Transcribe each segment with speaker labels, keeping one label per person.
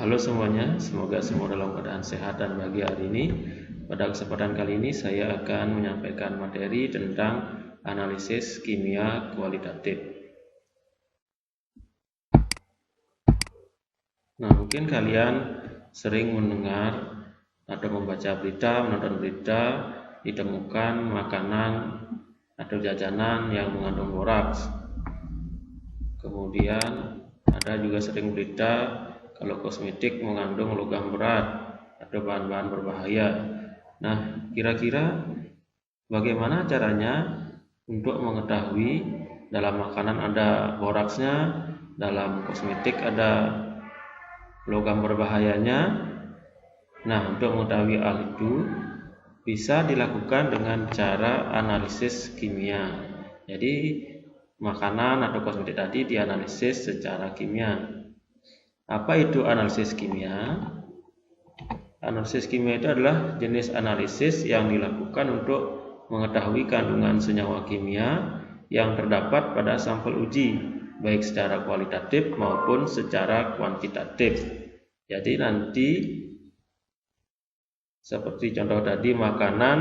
Speaker 1: Halo semuanya, semoga semua dalam keadaan sehat dan bahagia hari ini. Pada kesempatan kali ini saya akan menyampaikan materi tentang analisis kimia kualitatif. Nah, mungkin kalian sering mendengar atau membaca berita, menonton berita, ditemukan makanan atau jajanan yang mengandung boraks. Kemudian ada juga sering berita kalau kosmetik mengandung logam berat atau bahan-bahan berbahaya. Nah, kira-kira bagaimana caranya untuk mengetahui dalam makanan ada boraksnya, dalam kosmetik ada logam berbahayanya? Nah, untuk mengetahui hal itu bisa dilakukan dengan cara analisis kimia. Jadi, makanan atau kosmetik tadi dianalisis secara kimia. Apa itu analisis kimia? Analisis kimia itu adalah jenis analisis yang dilakukan untuk mengetahui kandungan senyawa kimia yang terdapat pada sampel uji, baik secara kualitatif maupun secara kuantitatif. Jadi nanti seperti contoh tadi, makanan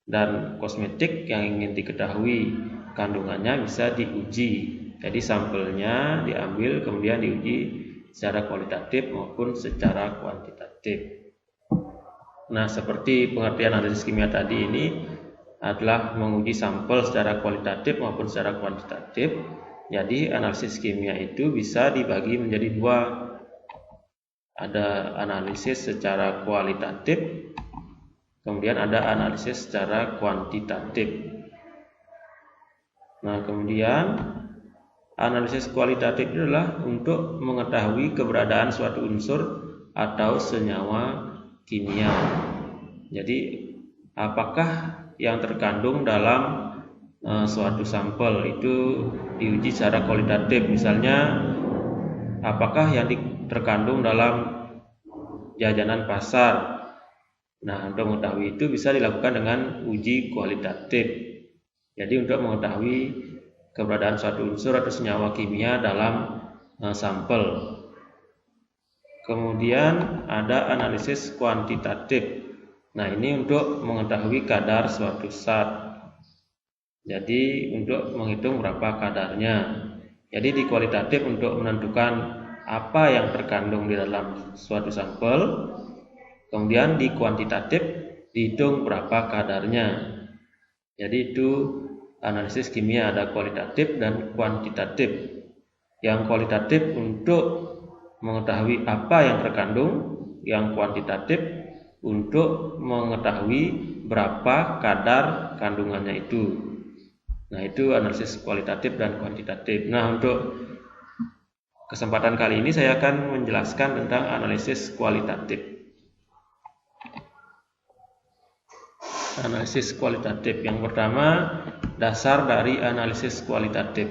Speaker 1: dan kosmetik yang ingin diketahui kandungannya bisa diuji. Jadi sampelnya diambil kemudian diuji secara kualitatif maupun secara kuantitatif. Nah, seperti pengertian analisis kimia tadi ini adalah menguji sampel secara kualitatif maupun secara kuantitatif. Jadi analisis kimia itu bisa dibagi menjadi dua. Ada analisis secara kualitatif, kemudian ada analisis secara kuantitatif. Nah, kemudian analisis kualitatif itu adalah untuk mengetahui keberadaan suatu unsur atau senyawa kimia. Jadi, apakah yang terkandung dalam suatu sampel itu diuji secara kualitatif. Misalnya, apakah yang terkandung dalam jajanan pasar. Nah, untuk mengetahui itu bisa dilakukan dengan uji kualitatif. Jadi untuk mengetahui keberadaan suatu unsur atau senyawa kimia dalam sampel. Kemudian ada analisis kuantitatif. Nah, ini untuk mengetahui kadar suatu zat. Jadi untuk menghitung berapa kadarnya. Jadi di kualitatif untuk menentukan apa yang terkandung di dalam suatu sampel. Kemudian di kuantitatif dihitung berapa kadarnya. Jadi itu analisis kimia, ada kualitatif dan kuantitatif. Yang kualitatif untuk mengetahui apa yang terkandung, yang kuantitatif untuk mengetahui berapa kadar kandungannya itu. Nah, itu analisis kualitatif dan kuantitatif. Nah, untuk kesempatan kali ini saya akan menjelaskan tentang analisis kualitatif. Analisis kualitatif yang pertama, dasar dari analisis kualitatif.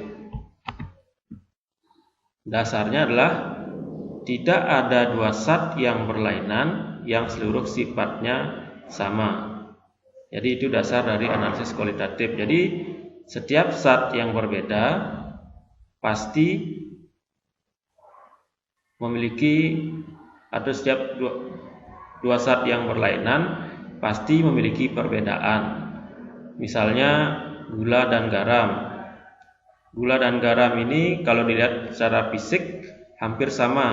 Speaker 1: Dasarnya adalah tidak ada dua zat yang berlainan yang seluruh sifatnya sama. Jadi itu dasar dari analisis kualitatif. Jadi setiap zat yang berbeda pasti memiliki, atau setiap dua zat yang berlainan pasti memiliki perbedaan. Misalnya gula dan garam. Gula dan garam ini kalau dilihat secara fisik hampir sama,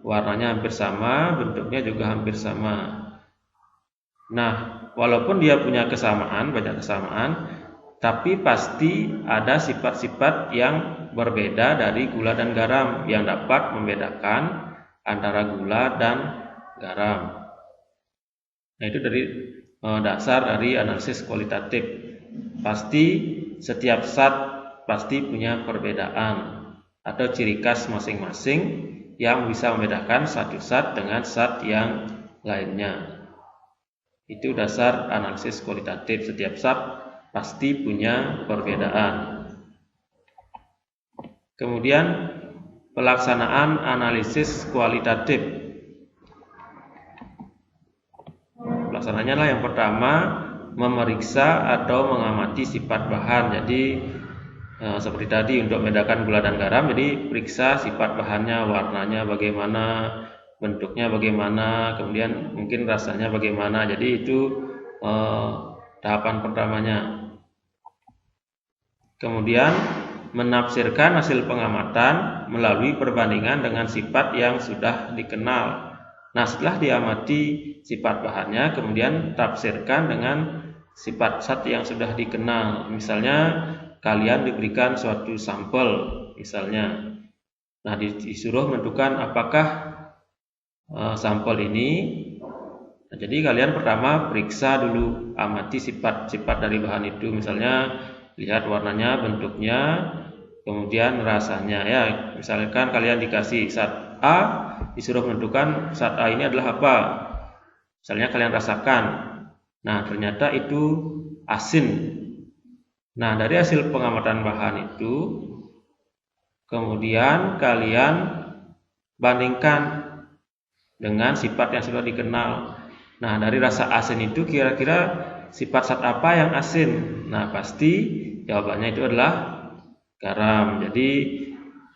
Speaker 1: warnanya hampir sama, bentuknya juga hampir sama. Nah, walaupun dia punya kesamaan, banyak kesamaan, tapi pasti ada sifat-sifat yang berbeda dari gula dan garam yang dapat membedakan antara gula dan garam. Nah, itu dari dasar dari analisis kualitatif. Pasti setiap zat pasti punya perbedaan atau ciri khas masing-masing yang bisa membedakan satu zat dengan zat yang lainnya. Itu dasar analisis kualitatif. Setiap zat pasti punya perbedaan. Kemudian pelaksanaan analisis kualitatif. Pelaksananya adalah yang pertama, memeriksa atau mengamati sifat bahan. Jadi seperti tadi untuk membedakan gula dan garam, jadi periksa sifat bahannya, warnanya bagaimana, bentuknya bagaimana, kemudian mungkin rasanya bagaimana. Jadi itu tahapan pertamanya. Kemudian menafsirkan hasil pengamatan melalui perbandingan dengan sifat yang sudah dikenal. Nah, setelah diamati sifat bahannya, kemudian tafsirkan dengan sifat zat yang sudah dikenal. Misalnya kalian diberikan suatu sampel, misalnya. Nah, disuruh menentukan apakah sampel ini. Nah, jadi kalian pertama periksa dulu, amati sifat-sifat dari bahan itu. Misalnya lihat warnanya, bentuknya, kemudian rasanya. Ya, misalkan kalian dikasih zat A, disuruh menentukan zat A ini adalah apa. Misalnya kalian rasakan. Nah, ternyata itu asin. Nah, dari hasil pengamatan bahan itu, kemudian kalian bandingkan dengan sifat yang sudah dikenal. Nah, dari rasa asin itu kira-kira sifat zat apa yang asin? Nah, pasti jawabannya itu adalah garam. Jadi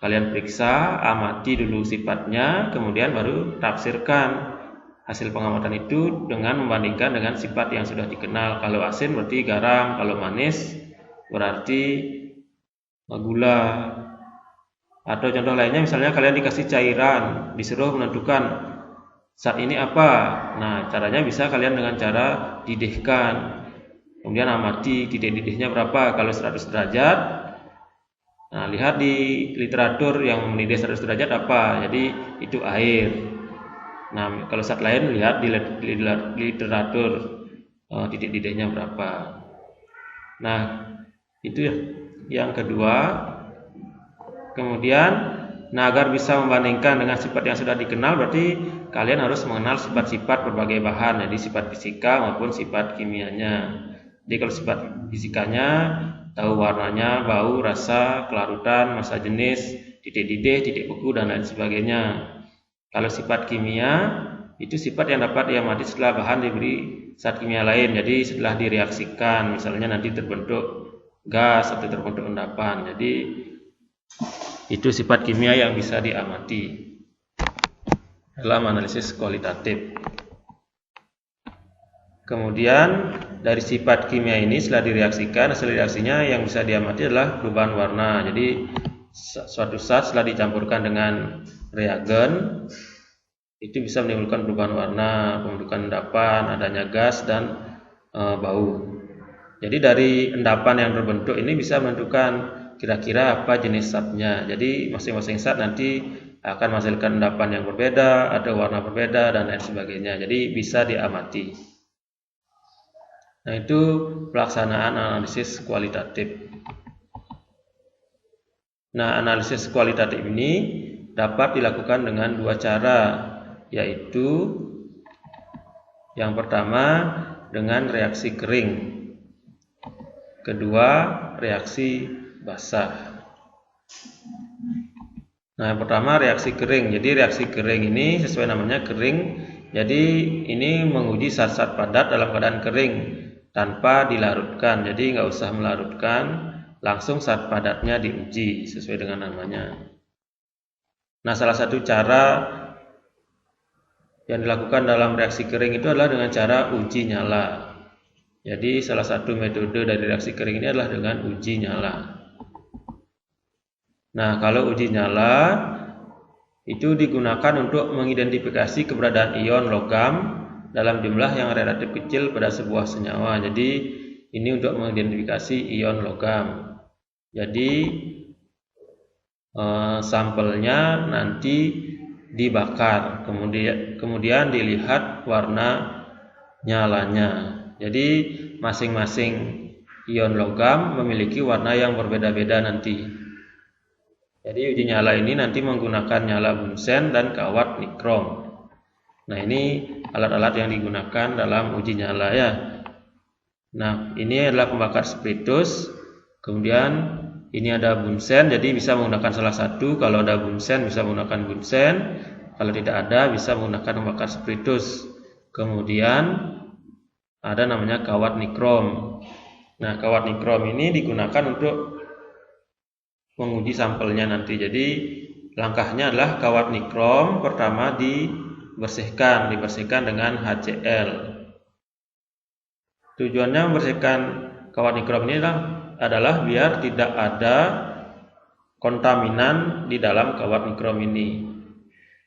Speaker 1: kalian periksa, amati dulu sifatnya, kemudian baru tafsirkan hasil pengamatan itu dengan membandingkan dengan sifat yang sudah dikenal. Kalau asin berarti garam, kalau manis berarti gula. Atau contoh lainnya, misalnya kalian dikasih cairan, disuruh menentukan zat ini apa. Nah, caranya bisa kalian dengan cara didihkan. Kemudian amati titik didihnya berapa. Kalau 100 derajat, nah lihat di literatur yang mendidih 100 derajat apa. Jadi itu air. Nah, kalau zat lain lihat di literatur titik didihnya berapa. Nah, itu yang kedua. Kemudian, nah agar bisa membandingkan dengan sifat yang sudah dikenal, berarti kalian harus mengenal sifat-sifat berbagai bahan, jadi sifat fisika maupun sifat kimianya. Jadi kalau sifat fisikanya, tahu warnanya, bau, rasa, kelarutan, massa jenis, titik didih, titik beku, dan lain sebagainya. Kalau sifat kimia, itu sifat yang dapat diamati setelah bahan diberi zat kimia lain. Jadi setelah direaksikan, misalnya nanti terbentuk gas atau terbentuk endapan. Jadi itu sifat kimia yang bisa diamati dalam analisis kualitatif. Kemudian dari sifat kimia ini setelah direaksikan, hasil reaksinya yang bisa diamati adalah perubahan warna. Jadi suatu zat setelah dicampurkan dengan reagen itu bisa menimbulkan perubahan warna, pembentukan endapan, adanya gas dan bau. Jadi dari endapan yang terbentuk ini bisa menentukan kira-kira apa jenis zatnya. Jadi masing-masing zat nanti akan menghasilkan endapan yang berbeda, ada warna berbeda, dan lain sebagainya. Jadi bisa diamati. Nah, itu pelaksanaan analisis kualitatif. Nah, analisis kualitatif ini dapat dilakukan dengan dua cara, yaitu yang pertama dengan reaksi kering, kedua reaksi basah. Nah, yang pertama reaksi kering. Jadi reaksi kering ini sesuai namanya kering. Jadi ini menguji zat-zat padat dalam keadaan kering tanpa dilarutkan. Jadi nggak usah melarutkan, langsung zat padatnya diuji sesuai dengan namanya. Nah, salah satu cara yang dilakukan dalam reaksi kering itu adalah dengan cara uji nyala. Jadi salah satu metode dari reaksi kering ini adalah dengan uji nyala. Nah, kalau uji nyala itu digunakan untuk mengidentifikasi keberadaan ion logam dalam jumlah yang relatif kecil pada sebuah senyawa. Jadi ini untuk mengidentifikasi ion logam. Jadi sampelnya nanti dibakar, kemudian dilihat warna nyalanya. Jadi masing-masing ion logam memiliki warna yang berbeda-beda nanti. Jadi uji nyala ini nanti menggunakan nyala Bunsen dan kawat nikrom. Nah, ini alat-alat yang digunakan dalam uji nyala ya. Nah, ini adalah pembakar spiritus. Kemudian ini ada Bunsen, jadi bisa menggunakan salah satu. Kalau ada Bunsen bisa menggunakan Bunsen. Kalau tidak ada bisa menggunakan pembakar spiritus. Kemudian ada namanya kawat nikrom. Nah, kawat nikrom ini digunakan untuk menguji sampelnya nanti. Jadi langkahnya adalah kawat nikrom pertama dibersihkan dengan HCl. Tujuannya membersihkan kawat nikrom ini adalah biar tidak ada kontaminan di dalam kawat nikrom ini.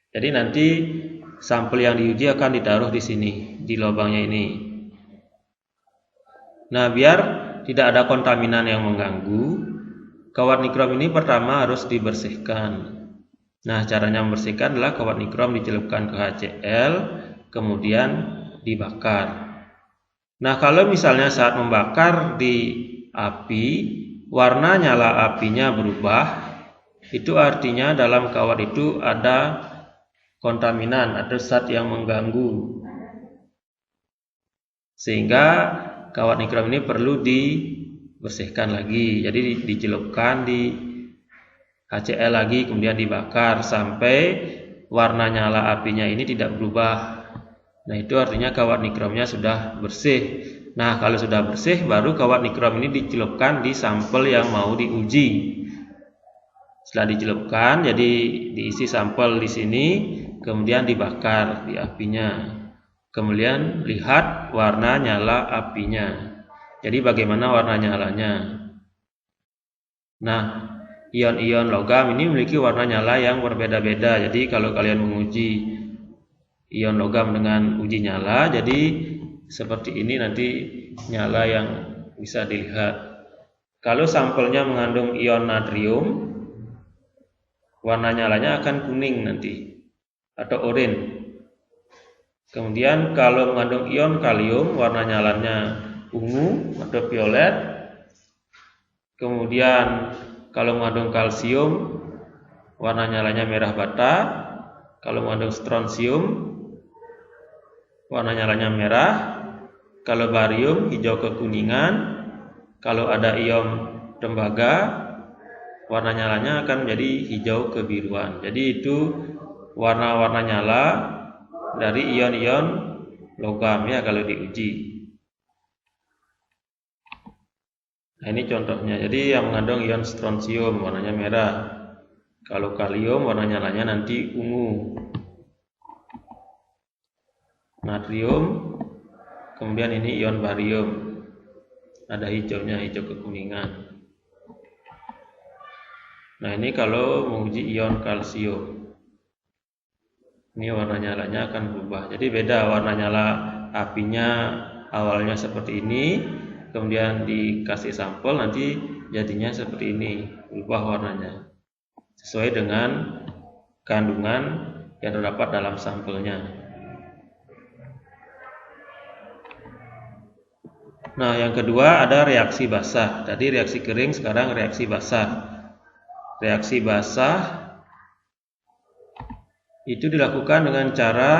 Speaker 1: Jadi nanti sampel yang diuji akan ditaruh di sini, di lubangnya ini. Nah, biar tidak ada kontaminan yang mengganggu, kawat nikrom ini pertama harus dibersihkan. Nah, caranya membersihkan adalah kawat nikrom dicelupkan ke HCl, kemudian dibakar. Nah, kalau misalnya saat membakar di api, warna nyala apinya berubah, itu artinya dalam kawat itu ada kontaminan, ada zat yang mengganggu. Sehingga kawat nikrom ini perlu dibersihkan lagi. Jadi dicelupkan di HCl lagi, kemudian dibakar sampai warna nyala apinya ini tidak berubah. Nah, itu artinya kawat nikromnya sudah bersih. Nah, kalau sudah bersih, baru kawat nikrom ini dicelupkan di sampel yang mau diuji. Setelah dicelupkan, jadi diisi sampel di sini, kemudian dibakar di apinya. Kemudian lihat warna nyala apinya. Jadi bagaimana warna nyalanya? Nah, ion-ion logam ini memiliki warna nyala yang berbeda-beda. Jadi kalau kalian menguji ion logam dengan uji nyala, jadi seperti ini nanti nyala yang bisa dilihat. Kalau sampelnya mengandung ion natrium, warna nyalanya akan kuning nanti atau oranye. Kemudian kalau mengandung ion kalium, warna nyalanya ungu atau violet. Kemudian kalau mengandung kalsium, warna nyalanya merah bata. Kalau mengandung strontium, warna nyalanya merah. Kalau barium, hijau kekuningan. Kalau ada ion tembaga, warna nyalanya akan menjadi hijau kebiruan. Jadi itu warna-warna nyala dari ion-ion logam ya kalau diuji. Nah, ini contohnya. Jadi yang mengandung ion strontium warnanya merah. Kalau kalium warna nyalanya nanti ungu. Natrium, kemudian ini ion barium. Ada hijaunya, hijau kekuningan. Nah, ini kalau menguji ion kalsium. Ini warna nyalanya akan berubah. Jadi beda warna nyala apinya awalnya seperti ini, kemudian dikasih sampel nanti jadinya seperti ini, berubah warnanya sesuai dengan kandungan yang terdapat dalam sampelnya. Nah, yang kedua ada reaksi basah. Tadi reaksi kering, sekarang reaksi basah. Reaksi basah itu dilakukan dengan cara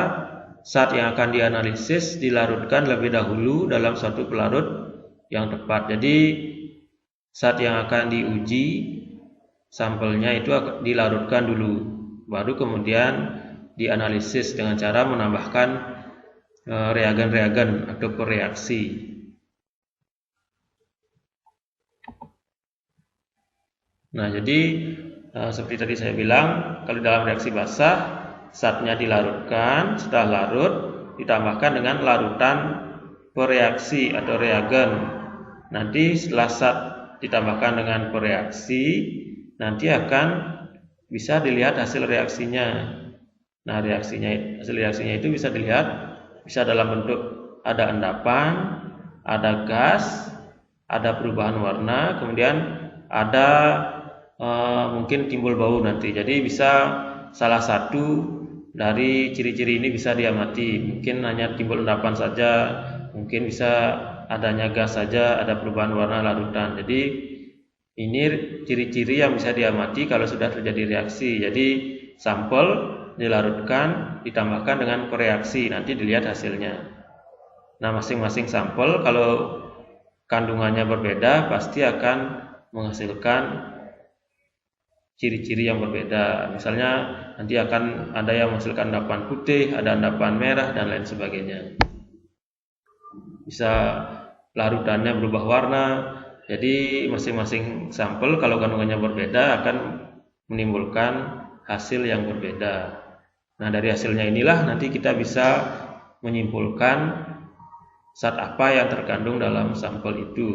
Speaker 1: zat yang akan dianalisis dilarutkan lebih dahulu dalam suatu pelarut yang tepat. Jadi zat yang akan diuji sampelnya itu dilarutkan dulu, baru kemudian dianalisis dengan cara menambahkan reagen-reagen atau reaksi. Nah, jadi seperti tadi saya bilang, kalau dalam reaksi basah zatnya dilarutkan, setelah larut ditambahkan dengan larutan pereaksi atau reagen. Nanti setelah zat ditambahkan dengan pereaksi, nanti akan bisa dilihat hasil reaksinya. Nah, hasil reaksinya itu bisa dilihat, bisa dalam bentuk ada endapan, ada gas, ada perubahan warna, kemudian ada mungkin timbul bau nanti. Jadi bisa salah satu dari ciri-ciri ini bisa diamati. Mungkin hanya timbul endapan saja, mungkin bisa adanya gas saja, ada perubahan warna larutan. Jadi ini ciri-ciri yang bisa diamati kalau sudah terjadi reaksi. Jadi sampel dilarutkan, ditambahkan dengan pereaksi, nanti dilihat hasilnya. Nah, masing-masing sampel kalau kandungannya berbeda pasti akan menghasilkan ciri-ciri yang berbeda. Misalnya nanti akan ada yang menghasilkan endapan putih, ada endapan merah dan lain sebagainya. Bisa larutannya berubah warna, Jadi masing-masing sampel kalau kandungannya berbeda akan menimbulkan hasil yang berbeda. Nah, dari hasilnya inilah nanti kita bisa menyimpulkan zat apa yang terkandung dalam sampel itu.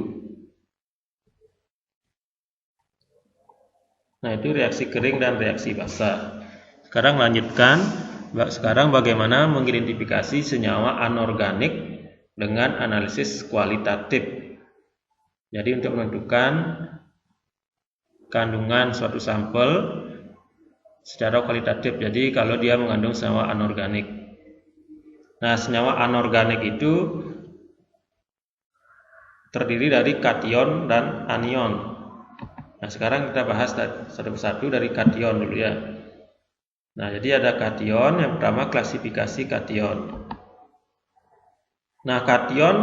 Speaker 1: Nah, itu reaksi kering dan reaksi basah. Sekarang lanjutkan. Sekarang bagaimana mengidentifikasi senyawa anorganik dengan analisis kualitatif. Jadi untuk menentukan kandungan suatu sampel secara kualitatif. Jadi kalau dia mengandung senyawa anorganik. Nah, senyawa anorganik itu terdiri dari kation dan anion. Nah, sekarang kita bahas satu persatu dari kation dulu ya. Nah, jadi ada kation. Yang pertama klasifikasi kation. Nah, kation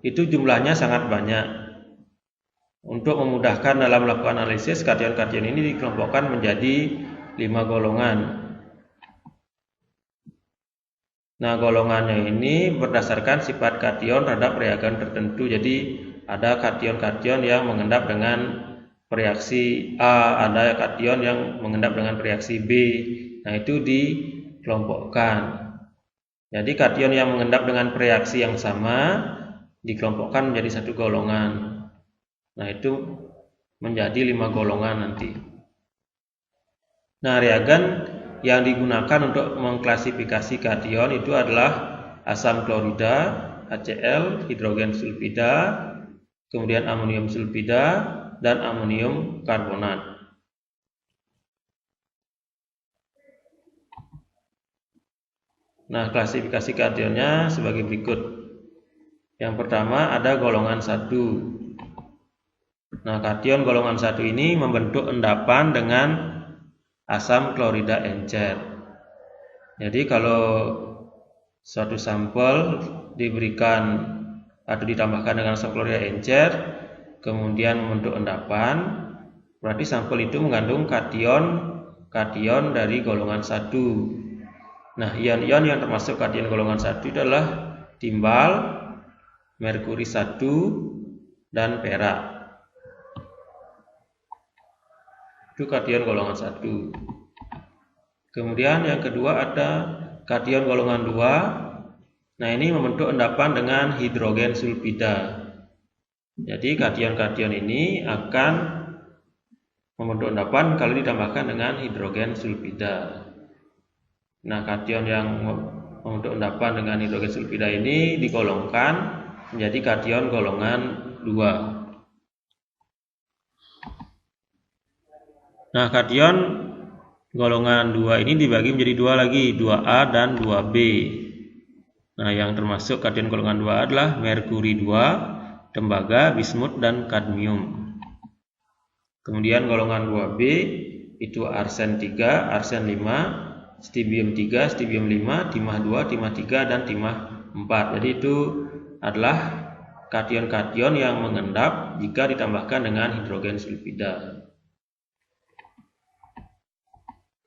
Speaker 1: itu jumlahnya sangat banyak. Untuk memudahkan dalam melakukan analisis, kation-kation ini dikelompokkan menjadi 5 golongan. Nah, golongannya ini berdasarkan sifat kation terhadap reagen tertentu. Jadi ada kation-kation yang mengendap dengan reaksi A, ada kation yang mengendap dengan reaksi B. Nah, itu dikelompokkan. Jadi kation yang mengendap dengan reaksi yang sama dikelompokkan menjadi satu golongan. Nah, itu menjadi 5 golongan nanti. Nah, reagen yang digunakan untuk mengklasifikasi kation itu adalah asam klorida, HCl, hidrogen sulfida, kemudian amonium sulfida, dan amonium karbonat. Nah, klasifikasi kationnya sebagai berikut. Yang pertama ada golongan 1. Nah, kation golongan 1 ini membentuk endapan dengan asam klorida encer. Jadi kalau suatu sampel diberikan atau ditambahkan dengan asam klorida encer, kemudian membentuk endapan, berarti sampel itu mengandung kation dari golongan 1. Nah, ion-ion yang termasuk kation golongan 1 adalah timbal, merkuri 1, dan perak. Itu kation golongan 1. Kemudian yang kedua ada kation golongan 2. Nah, ini membentuk endapan dengan hidrogen sulfida. Jadi kation-kation ini akan membentuk endapan kalau ditambahkan dengan hidrogen sulfida. Nah, kation yang membentuk endapan dengan hidrogen sulfida ini digolongkan menjadi kation golongan 2. Nah, kation golongan 2 ini dibagi menjadi 2 lagi, 2A dan 2B. Nah, yang termasuk kation golongan 2 adalah merkuri 2, tembaga, bismut, dan kadmium. Kemudian golongan 2B itu arsen 3, arsen 5, stibium 3, stibium 5, timah 2, timah 3, dan timah 4. Jadi itu adalah kation-kation yang mengendap jika ditambahkan dengan hidrogen sulfida.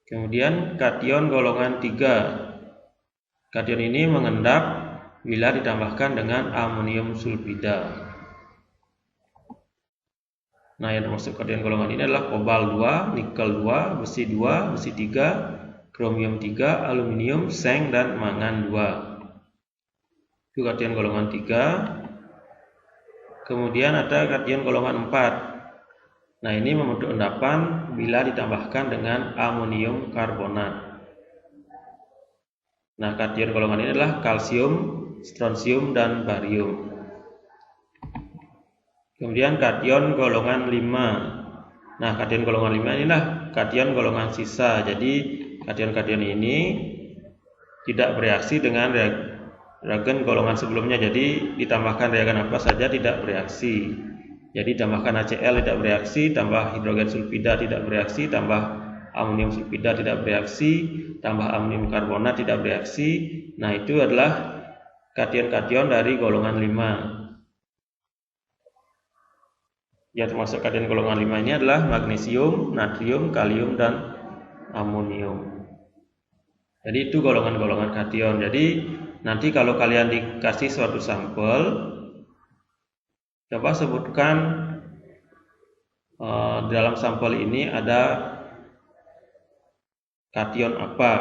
Speaker 1: Kemudian kation golongan 3. Kation ini mengendap bila ditambahkan dengan amonium sulfida. Nah, yang termasuk kation golongan ini adalah kobal 2, nikel 2, besi 2, besi 3, kromium 3, aluminium, seng, dan mangan 2. Itu kation golongan 3. Kemudian ada kation golongan 4. Nah, ini membentuk endapan bila ditambahkan dengan amonium karbonat. Nah, kation golongan ini adalah kalsium, strontium, dan barium. Kemudian kation golongan 5. Nah, kation golongan 5 inilah kation golongan sisa. Jadi kation-kation ini tidak bereaksi dengan reagen golongan sebelumnya. Jadi ditambahkan reagen apa saja tidak bereaksi. Jadi tambahkan HCl tidak bereaksi, tambah hidrogen sulfida tidak bereaksi, tambah amonium sulfida tidak bereaksi, tambah amonium karbonat tidak bereaksi. Nah, itu adalah kation-kation dari golongan 5. Yang termasuk kation golongan 5 ini adalah magnesium, natrium, kalium, dan amonium. Jadi itu golongan-golongan kation. Jadi nanti kalau kalian dikasih suatu sampel, coba sebutkan di dalam sampel ini ada kation apa.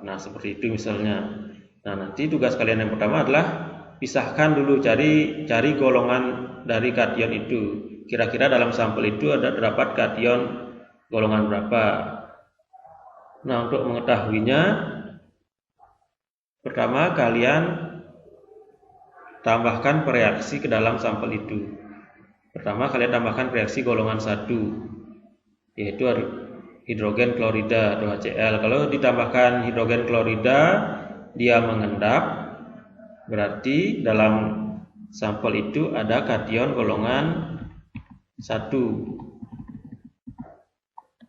Speaker 1: Nah, seperti itu misalnya. Nah, nanti tugas kalian yang pertama adalah pisahkan dulu, cari golongan dari kation itu. Kira-kira dalam sampel itu ada terdapat kation golongan berapa. Nah, untuk mengetahuinya, pertama kalian tambahkan reaksi ke dalam sampel itu. Pertama kalian tambahkan reaksi golongan 1, yaitu hidrogen klorida atau HCl. Kalau ditambahkan hidrogen klorida, dia mengendap, berarti dalam sampel itu ada kation golongan 1.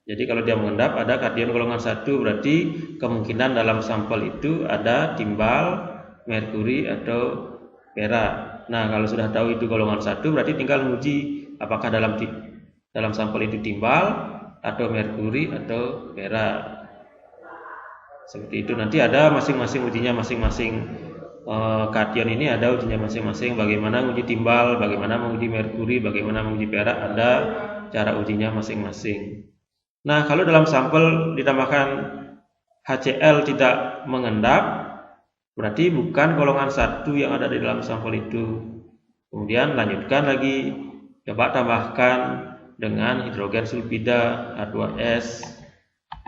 Speaker 1: Jadi kalau dia mengendap ada kation golongan 1, berarti kemungkinan dalam sampel itu ada timbal, merkuri atau perak. Nah, kalau sudah tahu itu golongan 1, berarti tinggal menguji apakah dalam sampel itu timbal atau merkuri atau perak. Seperti itu. Nanti ada masing-masing ujinya, masing-masing kation ini ada ujinya masing-masing. Bagaimana menguji timbal, bagaimana menguji merkuri, bagaimana menguji perak, ada cara ujinya masing-masing. Nah, kalau dalam sampel ditambahkan HCl tidak mengendap, berarti bukan golongan 1 yang ada di dalam sampel itu. Kemudian lanjutkan lagi, coba tambahkan dengan hidrogen sulfida H2S.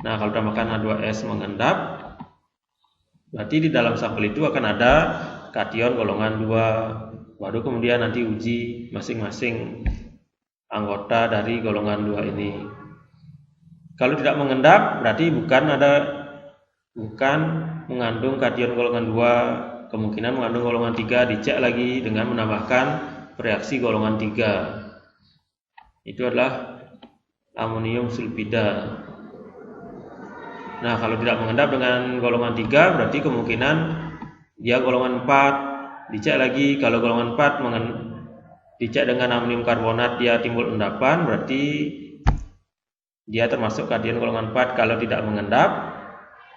Speaker 1: Nah, kalau tambahkan H2S mengendap, berarti di dalam sampel itu akan ada kation golongan 2. Baru kemudian nanti uji masing-masing anggota dari golongan 2 ini. Kalau tidak mengendap, berarti bukan mengandung kation golongan 2, kemungkinan mengandung golongan 3. Dicek lagi dengan menambahkan reaksi golongan 3. Itu adalah amonium sulfida. Nah, kalau tidak mengendap dengan golongan 3, berarti kemungkinan dia golongan 4. Dicek lagi, kalau golongan 4 dicek dengan amonium karbonat dia timbul endapan, berarti dia termasuk kation golongan 4. Kalau tidak mengendap,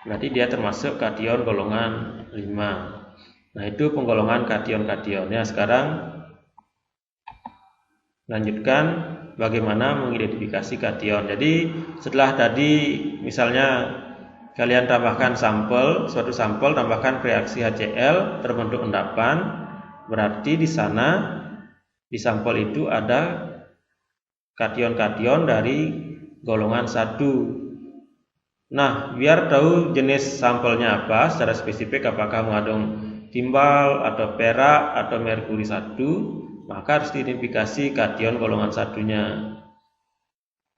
Speaker 1: berarti dia termasuk kation golongan 5. Nah, itu penggolongan kation-kationnya. Sekarang lanjutkan bagaimana mengidentifikasi kation. Jadi setelah tadi misalnya kalian tambahkan suatu sampel tambahkan reaksi HCl terbentuk endapan, berarti di sana di sampel itu ada kation-kation dari golongan 1. Nah, biar tahu jenis sampelnya apa secara spesifik, apakah mengandung timbal atau perak atau merkuri 1, maka harus diidentifikasi kation golongan 1-nya.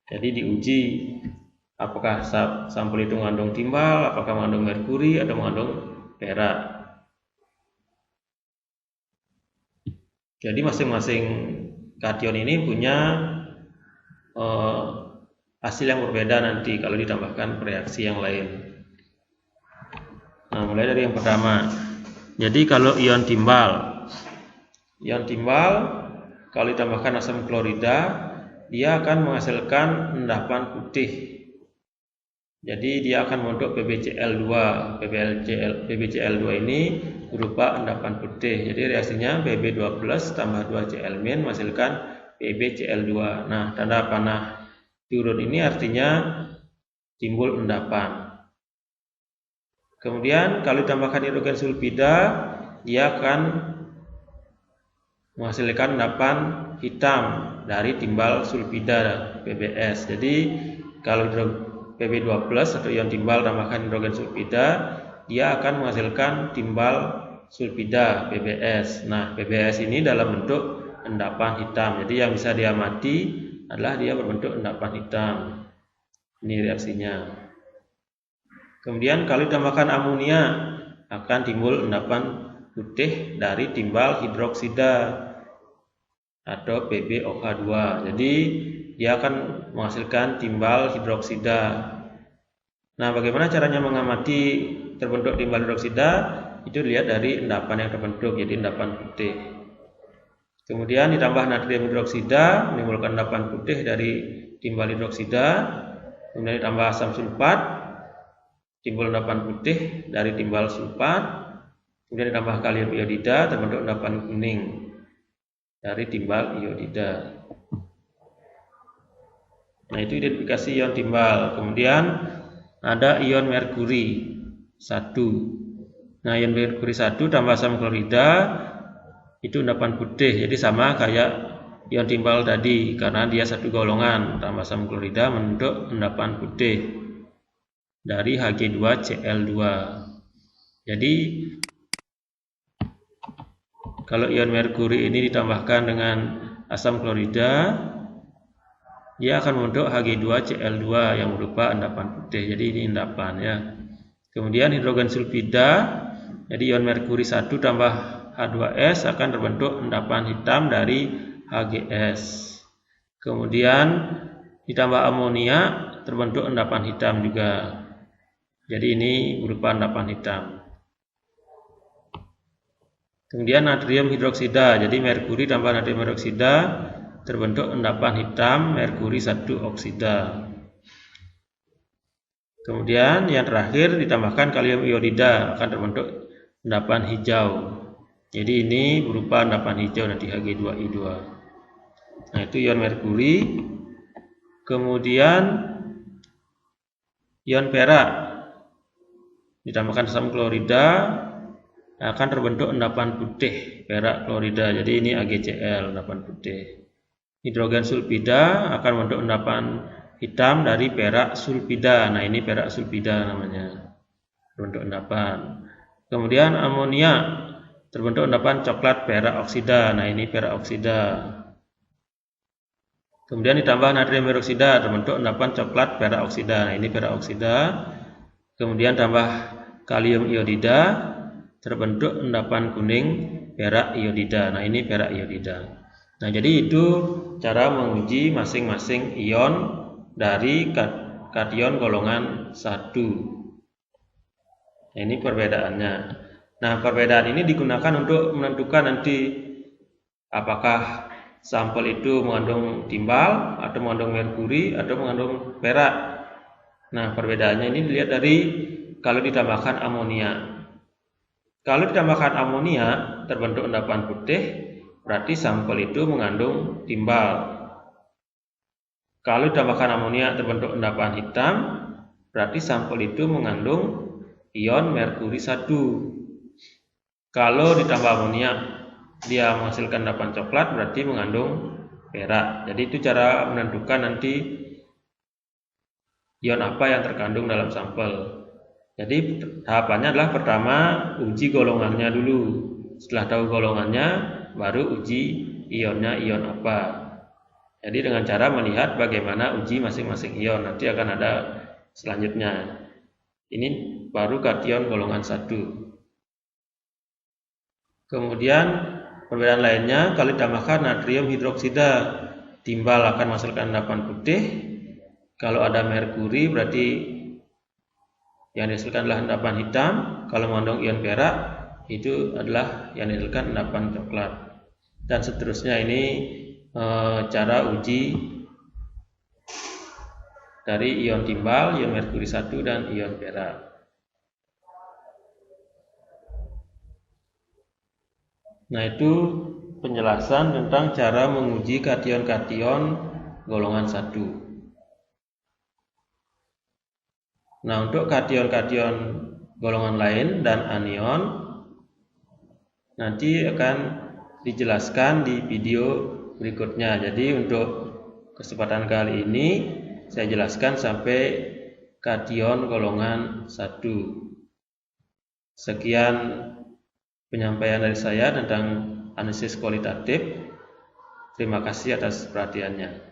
Speaker 1: Jadi diuji apakah sampel itu mengandung timbal, apakah mengandung merkuri atau mengandung perak. Jadi masing-masing kation ini punya hasil yang berbeda nanti kalau ditambahkan reaksi yang lain. Nah, mulai dari yang pertama. Jadi kalau ion timbal kalau ditambahkan asam klorida, dia akan menghasilkan endapan putih. Jadi dia akan membentuk PbCl2. PbCl2 ini berupa endapan putih. Jadi reaksinya Pb2+ tambah 2Cl- menghasilkan PbCl2. Nah, tanda panah turun ini artinya timbul endapan. Kemudian kalau ditambahkan hidrogen sulfida, dia akan menghasilkan endapan hitam dari timbal sulfida PbS. Jadi kalau Pb2+ atau ion timbal tambahkan hidrogen sulfida, dia akan menghasilkan timbal sulfida PbS. Nah, PbS ini dalam bentuk endapan hitam. Jadi yang bisa diamati adalah dia berbentuk endapan hitam. Ini reaksinya. Kemudian kalau ditambahkan amonia, akan timbul endapan putih dari timbal hidroksida atau PbOH2. Jadi dia akan menghasilkan timbal hidroksida. Nah, bagaimana caranya mengamati terbentuk timbal hidroksida? Itu dilihat dari endapan yang terbentuk, jadi endapan putih. Kemudian ditambah natrium hidroksida menimbulkan endapan putih dari timbal hidroksida. Kemudian ditambah asam sulfat, timbul endapan putih dari timbal sulfat. Kemudian ditambah kalium iodida, terbentuk endapan kuning dari timbal iodida. Nah, itu identifikasi ion timbal. Kemudian ada ion merkuri 1. Nah, ion merkuri 1 tambah asam klorida itu endapan putih. Jadi sama kayak ion timbal tadi, karena dia satu golongan, tambah asam klorida membentuk endapan putih dari Hg2Cl2. Jadi kalau ion merkuri ini ditambahkan dengan asam klorida, dia akan membentuk Hg2Cl2 yang berupa endapan putih. Jadi ini endapan ya. Kemudian hidrogen sulfida, jadi ion merkuri 1 tambah H2S akan terbentuk endapan hitam dari HGS. Kemudian ditambah amonia terbentuk endapan hitam juga. Jadi ini berupa endapan hitam. Kemudian natrium hidroksida, jadi merkuri tambah natrium hidroksida terbentuk endapan hitam merkuri 1 oksida. Kemudian yang terakhir ditambahkan kalium iodida akan terbentuk endapan hijau. Jadi ini berupa endapan hijau nanti Hg2I2. Nah, itu ion merkuri. Kemudian ion perak ditambahkan asam klorida akan terbentuk endapan putih perak klorida. Jadi ini AgCl, endapan putih. Hidrogen sulfida akan membentuk endapan hitam dari perak sulfida. Nah, ini perak sulfida namanya, terbentuk endapan. Kemudian amonia terbentuk endapan coklat perak oksida. Nah, ini perak oksida. Kemudian ditambah natrium hidroksida terbentuk endapan coklat perak oksida. Nah, ini perak oksida. Kemudian tambah kalium iodida terbentuk endapan kuning perak iodida. Nah, ini perak iodida. Nah, jadi itu cara menguji masing-masing ion dari kation golongan 1. Nah, ini perbedaannya. Nah, perbedaan ini digunakan untuk menentukan nanti apakah sampel itu mengandung timbal atau mengandung merkuri atau mengandung perak. Nah, perbedaannya ini dilihat dari kalau ditambahkan amonia. Kalau ditambahkan amonia terbentuk endapan putih, berarti sampel itu mengandung timbal. Kalau ditambahkan amonia terbentuk endapan hitam, berarti sampel itu mengandung ion merkuri 1. Kalau ditambah amonia dia menghasilkan endapan coklat, berarti mengandung perak. Jadi itu cara menentukan nanti ion apa yang terkandung dalam sampel. Jadi tahapannya adalah pertama uji golongannya dulu. Setelah tahu golongannya, baru uji ionnya ion apa. Jadi dengan cara melihat bagaimana uji masing-masing ion, nanti akan ada selanjutnya. Ini baru kation golongan 1. Kemudian perbedaan lainnya, kalau ditambahkan natrium hidroksida, timbal akan menghasilkan endapan putih. Kalau ada merkuri berarti yang dihasilkan adalah endapan hitam. Kalau mengandung ion perak, itu adalah yang dihasilkan endapan coklat. Dan seterusnya. Ini cara uji dari ion timbal, ion merkuri 1 dan ion perak. Nah, itu penjelasan tentang cara menguji kation-kation golongan 1. Nah, untuk kation-kation golongan lain dan anion nanti akan dijelaskan di video berikutnya. Jadi untuk kesempatan kali ini saya jelaskan sampai kation golongan 1. Sekian penyampaian dari saya tentang analisis kualitatif. Terima kasih atas perhatiannya.